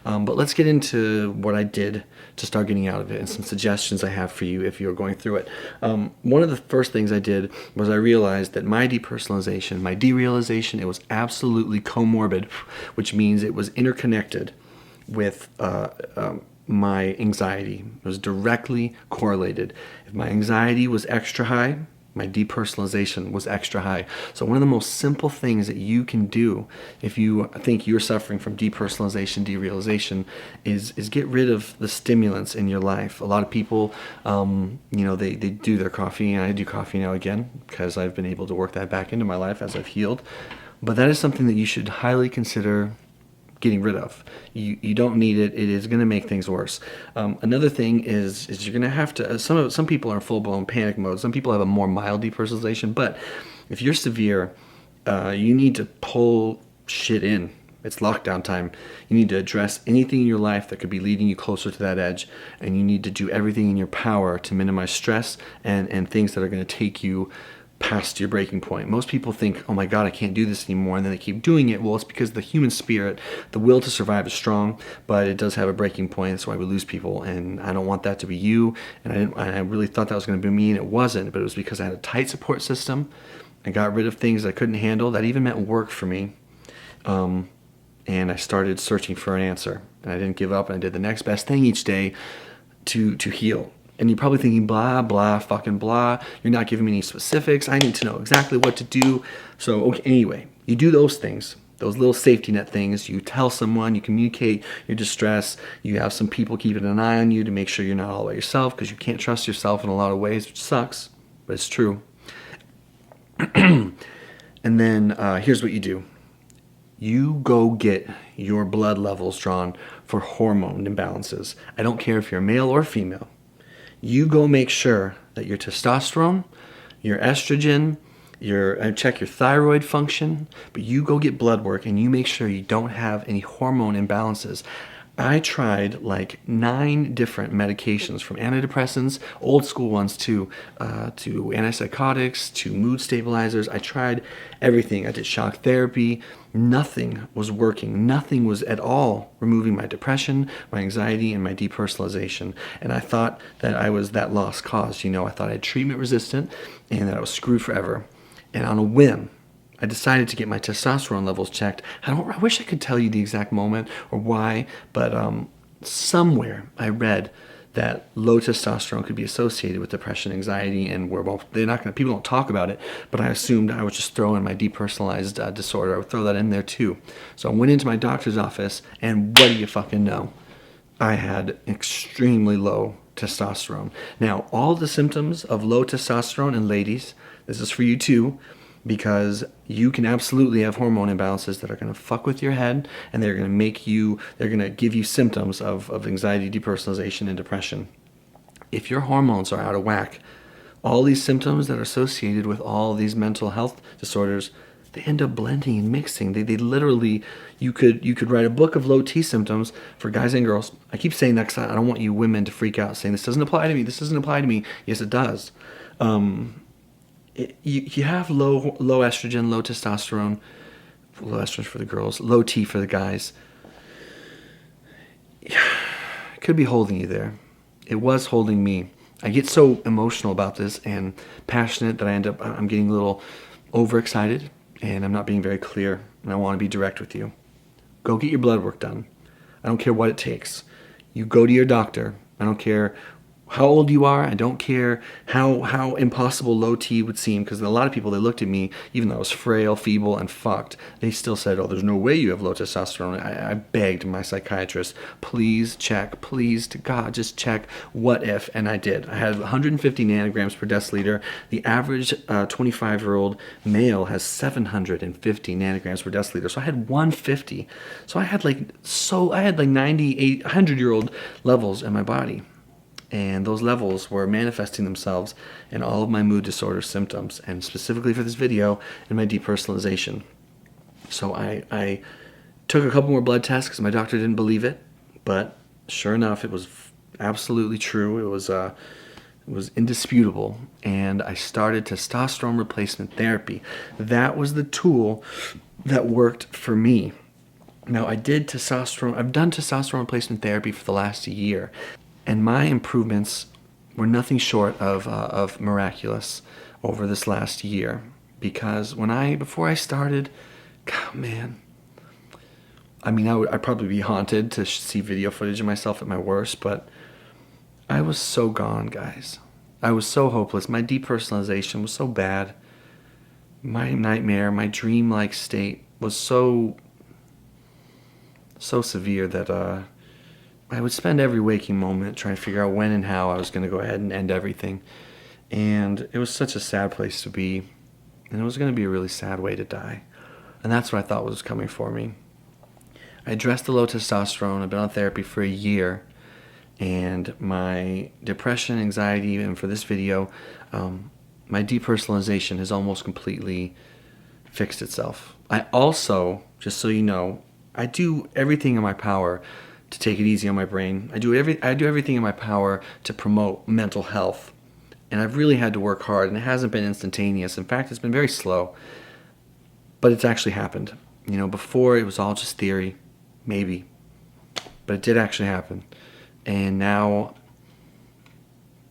But let's get into what I did to start getting out of it and some suggestions I have for you if you're going through it. One of the first things I did was I realized that my depersonalization, my derealization, it was absolutely comorbid, which means it was interconnected with my anxiety. It was directly correlated. If my anxiety was extra high, my depersonalization was extra high. So one of the most simple things that you can do if you think you're suffering from depersonalization, derealization, is get rid of the stimulants in your life. A lot of people, they do their coffee, and I do coffee now again because I've been able to work that back into my life as I've healed. But that is something that you should highly consider getting rid of. You don't need it. It is going to make things worse. Another thing is you're going to have to. Some people are in full blown panic mode. Some people have a more mild depersonalization. But if you're severe, you need to pull shit in. It's lockdown time. You need to address anything in your life that could be leading you closer to that edge, and you need to do everything in your power to minimize stress and things that are going to take you past your breaking point. Most people think, oh my God, I can't do this anymore, and then they keep doing it. Well, it's because the human spirit, the will to survive is strong, but it does have a breaking point. That's why we lose people, and I don't want that to be you. And I really thought that was going to be me, and it wasn't, but it was because I had a tight support system. I got rid of things I couldn't handle. That even meant work for me. And I started searching for an answer. And I didn't give up, and I did the next best thing each day to heal. And you're probably thinking, blah, blah, fucking blah. You're not giving me any specifics. I need to know exactly what to do. So, okay, anyway, you do those things, those little safety net things. You tell someone, you communicate your distress. You have some people keeping an eye on you to make sure you're not all by yourself, because you can't trust yourself in a lot of ways, which sucks, but it's true. And then here's what you do. You go get your blood levels drawn for hormone imbalances. I don't care if you're male or female. You go make sure that your testosterone, your estrogen, check your thyroid function, but you go get blood work and you make sure you don't have any hormone imbalances. I tried like 9 different medications, from antidepressants, old school ones, to antipsychotics, to mood stabilizers. I tried everything. I did shock therapy. Nothing was working. Nothing was at all removing my depression, my anxiety, and my depersonalization. And I thought that I was that lost cause. I thought I had treatment resistant and that I was screwed forever. And on a whim, I decided to get my testosterone levels checked. I wish I could tell you the exact moment or why, but somewhere I read that low testosterone could be associated with depression, anxiety, and people don't talk about it, but I assumed I would just throw in my depersonalized disorder. I would throw that in there too. So I went into my doctor's office, and what do you fucking know? I had extremely low testosterone. Now, all the symptoms of low testosterone in ladies, this is for you too, because you can absolutely have hormone imbalances that are going to fuck with your head, and they're going to give you symptoms of anxiety, depersonalization, and depression. If your hormones are out of whack, all these symptoms that are associated with all these mental health disorders, they end up blending and mixing. They literally, you could write a book of low T symptoms for guys and girls. I keep saying that because I don't want you women to freak out saying, this doesn't apply to me, this doesn't apply to me. Yes, it does. You have low estrogen, low testosterone, low estrogen for the girls, low T for the guys. It could be holding you there. It was holding me. I get so emotional about this and passionate that I'm getting a little overexcited, and I'm not being very clear, and I want to be direct with you. Go get your blood work done. I don't care what it takes. You go to your doctor. I don't care how old you are. I don't care how impossible low T would seem, because a lot of people, they looked at me, even though I was frail, feeble, and fucked, they still said, oh, there's no way you have low testosterone. I begged my psychiatrist, please check, please to God, just check, what if? And I did. I had 150 nanograms per deciliter. The average 25-year-old male has 750 nanograms per deciliter. So I had 150. So I had like 98, 100-year-old levels in my body. And those levels were manifesting themselves in all of my mood disorder symptoms, and specifically for this video, in my depersonalization. So I took a couple more blood tests because my doctor didn't believe it, but sure enough, it was absolutely true. It was indisputable, and I started testosterone replacement therapy. That was the tool that worked for me. Now, I've done testosterone replacement therapy for the last year, and my improvements were nothing short of miraculous over this last year. Because before I started, God, man, I mean, I'd probably be haunted to see video footage of myself at my worst, but I was so gone, guys. I was so hopeless. My depersonalization was so bad. My nightmare, my dream-like state was so severe that I would spend every waking moment trying to figure out when and how I was going to go ahead and end everything. And it was such a sad place to be. And it was going to be a really sad way to die. And that's what I thought was coming for me. I addressed the low testosterone. I've been on therapy for a year. And my depression, anxiety, and for this video, my depersonalization has almost completely fixed itself. I also, just so you know, I do everything in my power to take it easy on my brain. I do everything in my power to promote mental health. And I've really had to work hard, and it hasn't been instantaneous. In fact, it's been very slow. But it's actually happened. You know, before it was all just theory, maybe. But it did actually happen. And now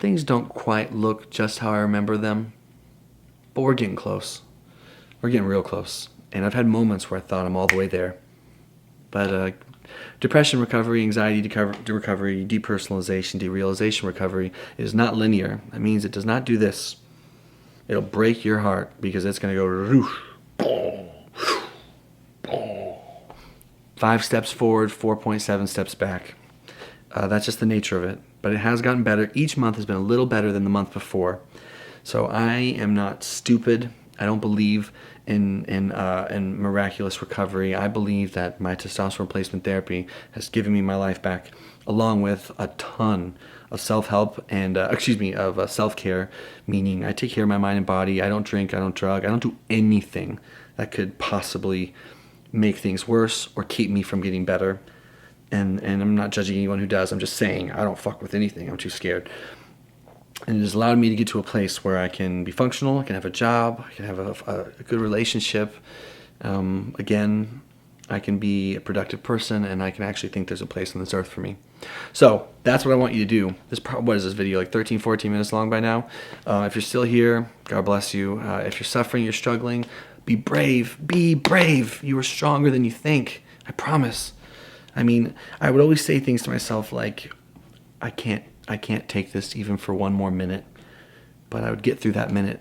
things don't quite look just how I remember them. But we're getting close. We're getting real close. And I've had moments where I thought I'm all the way there. But depression recovery, anxiety recovery, depersonalization, derealization recovery is not linear. That means it does not do this. It'll break your heart because it's going to go 5 steps forward, 4.7 steps back. That's just the nature of it. But it has gotten better. Each month has been a little better than the month before. So I am not stupid. I don't believe in miraculous recovery. I believe that my testosterone replacement therapy has given me my life back, along with a ton of self-help and of self-care, meaning I take care of my mind and body. I don't drink, I don't drug, I don't do anything that could possibly make things worse or keep me from getting better. And I'm not judging anyone who does. I'm just saying I don't fuck with anything. I'm too scared. And it has allowed me to get to a place where I can be functional, I can have a job, I can have a good relationship. Again, I can be a productive person, and I can actually think there's a place on this earth for me. So that's what I want you to do. What is this video, like 13, 14 minutes long by now? If you're still here, God bless you. If you're suffering, you're struggling, be brave. Be brave. You are stronger than you think. I promise. I mean, I would always say things to myself like, I can't take this even for one more minute. But I would get through that minute,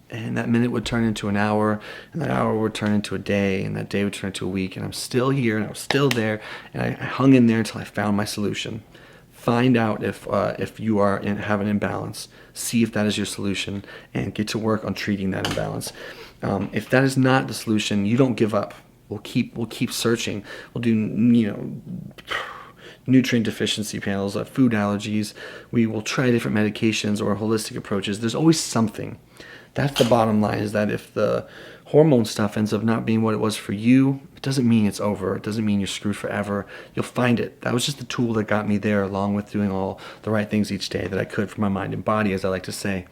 and that minute would turn into an hour, and that hour would turn into a day, and that day would turn into a week, and I'm still here, and I'm still there, and I hung in there until I found my solution. Find out if you have an imbalance. See if that is your solution, and get to work on treating that imbalance. If that is not the solution, you don't give up. We'll keep searching. We'll do nutrient deficiency panels, food allergies. We will try different medications or holistic approaches. There's always something. That's the bottom line, is that if the hormone stuff ends up not being what it was for you, it doesn't mean it's over. It doesn't mean you're screwed forever. You'll find it. That was just the tool that got me there, along with doing all the right things each day that I could for my mind and body, as I like to say.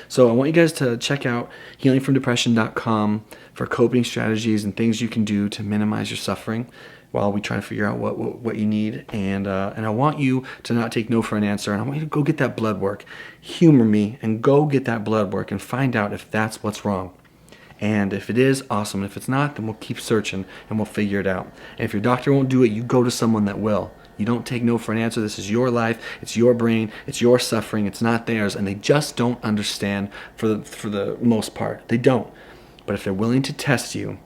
So I want you guys to check out healingfromdepression.com for coping strategies and things you can do to minimize your suffering while we try to figure out what you need. And I want you to not take no for an answer. And I want you to go get that blood work. Humor me and go get that blood work and find out if that's what's wrong. And if it is, awesome. If it's not, then we'll keep searching and we'll figure it out. And if your doctor won't do it, you go to someone that will. You don't take no for an answer. This is your life. It's your brain. It's your suffering. It's not theirs. And they just don't understand for the most part. They don't. But if they're willing to test you,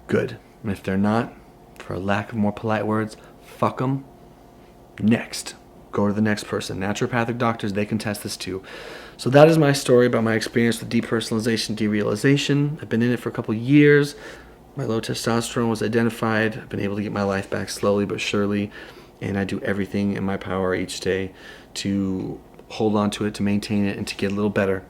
good. And if they're not, for a lack of more polite words, fuck them. Next. Go to the next person. Naturopathic doctors, they can test this too. So that is my story about my experience with depersonalization, derealization. I've been in it for a couple years. My low testosterone was identified. I've been able to get my life back slowly but surely. And I do everything in my power each day to hold on to it, to maintain it, and to get a little better.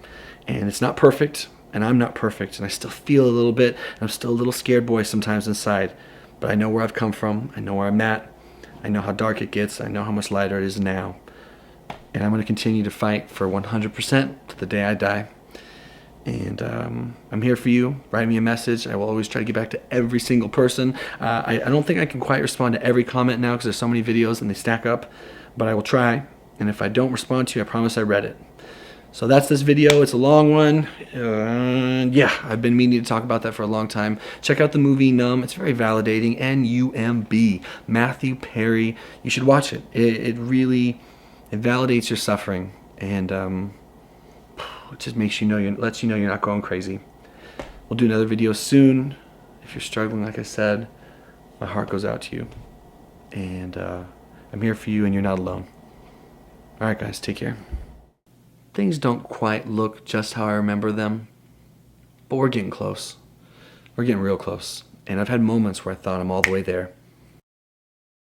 And it's not perfect, and I'm not perfect, and I still feel a little bit, and I'm still a little scared boy sometimes inside. But I know where I've come from. I know where I'm at. I know how dark it gets. I know how much lighter it is now. And I'm going to continue to fight for 100% to the day I die. And I'm here for you. Write me a message. I will always try to get back to every single person. I don't think I can quite respond to every comment now because there's so many videos and they stack up, but I will try. And if I don't respond to you, I promise I read it. So that's this video. It's a long one. Yeah, I've been meaning to talk about that for a long time. Check out the movie Numb. It's very validating. N-U-M-B. Matthew Perry. You should watch it. It really validates your suffering, and it just makes you know, lets you know you're not going crazy. We'll do another video soon. If you're struggling, like I said, my heart goes out to you, and I'm here for you, and you're not alone. All right, guys, take care. Things don't quite look just how I remember them, but we're getting close. We're getting real close. And I've had moments where I thought I'm all the way there.